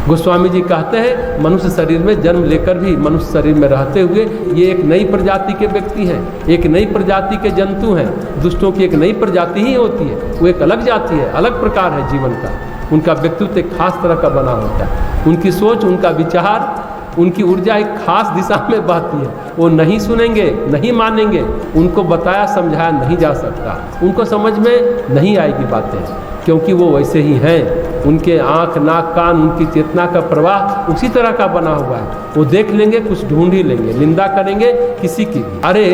गोस्वामी जी कहते हैं मनुष्य शरीर में जन्म लेकर भी मनुष्य शरीर में रहते हुए ये एक नई प्रजाति के व्यक्ति हैं, एक नई प्रजाति के जंतु हैं। दुष्टों की एक नई प्रजाति ही होती है, वो एक अलग जाति है, अलग प्रकार है जीवन का। उनका व्यक्तित्व एक खास तरह का बना होता है, उनकी सोच, उनका विचार, उनकी ऊर्जा एक खास दिशा में बहती है। वो नहीं सुनेंगे, नहीं मानेंगे, उनको बताया समझाया नहीं जा सकता, उनको समझ में नहीं आएगी बातें, क्योंकि वो वैसे ही हैं। उनके आँख, नाक, कान, उनकी चेतना का प्रवाह उसी तरह का बना हुआ है। वो देख लेंगे, कुछ ढूंढ ही लेंगे, निंदा करेंगे किसी की भी। अरे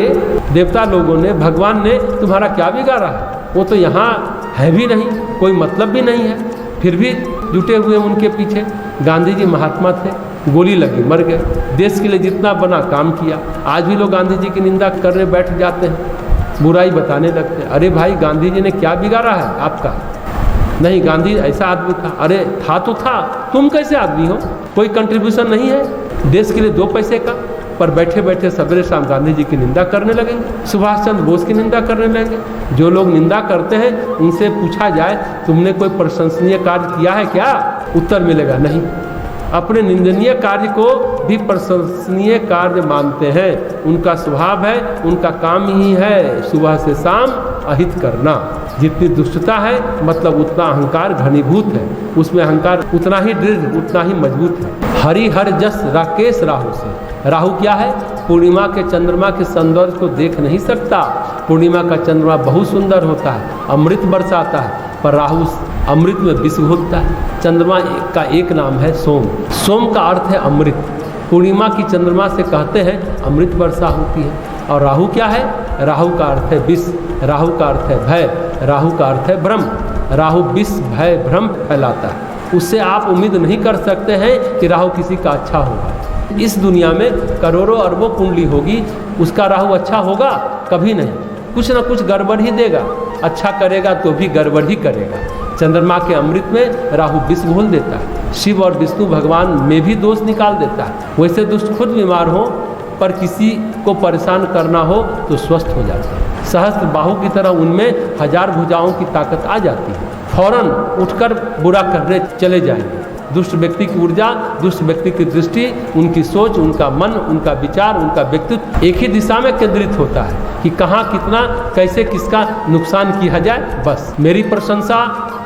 देवता लोगों ने, भगवान ने तुम्हारा क्या बिगाड़ा है? वो तो यहाँ है भी नहीं, कोई मतलब भी नहीं है, फिर भी जुटे हुए उनके पीछे। गांधी जी महात्मा थे, गोली लगी मर गए, देश के लिए जितना बना काम किया। आज भी लोग गांधी जी की निंदा करने बैठ जाते हैं, बुराई बताने लगते हैं। अरे भाई, गांधी जी ने क्या बिगाड़ा है आपका? नहीं, गांधी ऐसा आदमी था। अरे था तो था, तुम कैसे आदमी हो? कोई कंट्रीब्यूशन नहीं है देश के लिए 2 पैसे का, पर बैठे बैठे सवेरे शाम गांधी जी की निंदा करने लगेंगे, सुभाष चंद्र बोस की निंदा करने लगेंगे। जो लोग निंदा करते हैं उनसे पूछा जाए तुमने कोई प्रशंसनीय कार्य किया है क्या? उत्तर मिलेगा नहीं। अपने निंदनीय कार्य को भी प्रशंसनीय कार्य मानते हैं। उनका स्वभाव है, उनका काम ही है सुबह से शाम अहित करना। जितनी दुष्टता है मतलब उतना अहंकार घनीभूत है, उसमें अहंकार उतना ही दृढ़, उतना ही मजबूत है। हरि हर जस राकेश राहु से। राहु क्या है? पूर्णिमा के चंद्रमा के सौंदर्य को देख नहीं सकता। पूर्णिमा का चंद्रमा बहुत सुंदर होता है, अमृत बरसाता है, पर राहु अमृत में विष घोलता है। चंद्रमा का एक नाम है सोम। सोम का अर्थ है अमृत। पूर्णिमा की चंद्रमा से कहते हैं अमृत वर्षा होती है। और राहु क्या है? राहु का अर्थ है विष, राहु का अर्थ है भय, राहु का अर्थ है भ्रम। राहु विष, भय, भ्रम फैलाता है। उससे आप उम्मीद नहीं कर सकते हैं कि राहु किसी का अच्छा होगा। इस दुनिया में करोड़ों अरबों कुंडली होगी, उसका राहु अच्छा होगा? कभी नहीं, कुछ ना कुछ गड़बड़ ही देगा। अच्छा करेगा तो भी गड़बड़ ही करेगा। चंद्रमा के अमृत में राहु विष घोल देता है। शिव और विष्णु भगवान में भी दोष निकाल देता है। वैसे दुष्ट खुद बीमार हो पर किसी को परेशान करना हो तो स्वस्थ हो जाते हैं। सहस्त्र बाहु की तरह उनमें 1000 भुजाओं की ताकत आ जाती है, फौरन उठकर बुरा करने चले जाएंगे। दुष्ट व्यक्ति की ऊर्जा, दुष्ट व्यक्ति की दृष्टि, उनकी सोच, उनका मन, उनका विचार, उनका व्यक्तित्व एक ही दिशा में केंद्रित होता है कि कहाँ कितना कैसे किसका नुकसान किया जाए। बस मेरी प्रशंसा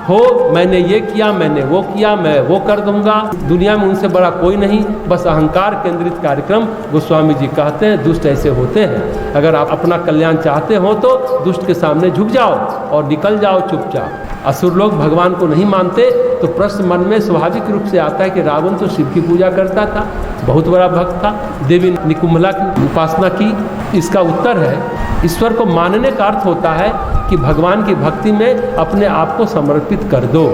हो, मैंने ये किया, मैंने वो किया, मैं वो कर दूंगा, दुनिया में उनसे बड़ा कोई नहीं। बस अहंकार केंद्रित कार्यक्रम। गोस्वामी जी कहते हैं दुष्ट ऐसे होते हैं। अगर आप अपना कल्याण चाहते हो तो दुष्ट के सामने झुक जाओ और निकल जाओ चुपचाप। असुर लोग भगवान को नहीं मानते तो प्रश्न मन में स्वाभाविक रूप से आता है कि रावण तो शिव की पूजा करता था, बहुत बड़ा भक्त था, देवी निकुंभला की उपासना की। इसका उत्तर है ईश्वर को मानने का अर्थ होता है कि भगवान की भक्ति में अपने आप को समर्पित कर दो।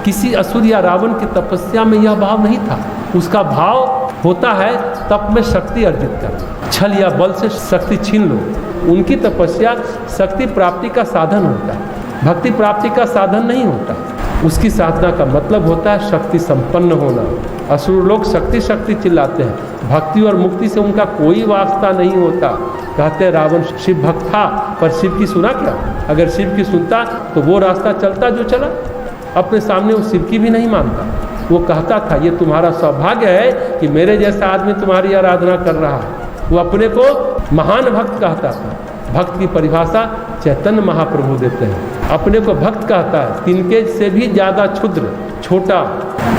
किसी असुर या रावण की तपस्या में यह भाव नहीं था। उसका भाव होता है तप में शक्ति अर्जित करना, छल या बल से शक्ति छीन लो। उनकी तपस्या शक्ति प्राप्ति का साधन होता है, भक्ति प्राप्ति का साधन नहीं होता। उसकी साधना का मतलब होता है शक्ति संपन्न होना। असुर लोग शक्ति शक्ति चिल्लाते हैं, भक्ति और मुक्ति से उनका कोई वास्ता नहीं होता। कहते हैं रावण शिव भक्त था पर शिव की सुना क्या? अगर शिव की सुनता तो वो रास्ता चलता जो चला। अपने सामने वो शिव की भी नहीं मानता। वो कहता था ये तुम्हारा सौभाग्य है कि मेरे जैसा आदमी तुम्हारी आराधना कर रहा है। वो अपने को महान भक्त कहता था। भक्त की परिभाषा चैतन्य महाप्रभु देते हैं। अपने को भक्त कहता है तिनके से भी ज़्यादा क्षुद्र, छोटा,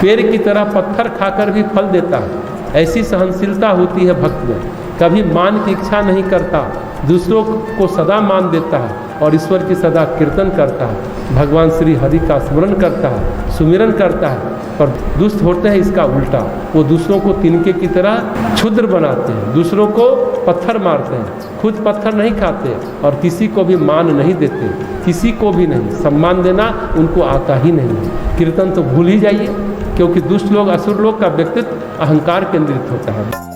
पेड़ की तरह पत्थर खाकर भी फल देता है। ऐसी सहनशीलता होती है भक्त में। कभी मान की इच्छा नहीं करता, दूसरों को सदा मान देता है और ईश्वर की सदा कीर्तन करता है। भगवान श्री हरि का स्मरण करता है, सुमिरन करता है। पर दुष्ट होते हैं इसका उल्टा। वो दूसरों को तिनके की तरह क्षुद्र बनाते हैं, दूसरों को पत्थर मारते हैं, खुद पत्थर नहीं खाते और किसी को भी मान नहीं देते, किसी को भी नहीं। सम्मान देना उनको आता ही नहीं है। कीर्तन तो भूल ही जाइए, क्योंकि दुष्ट लोग असुर लोग का व्यक्तित्व अहंकार केंद्रित होता है।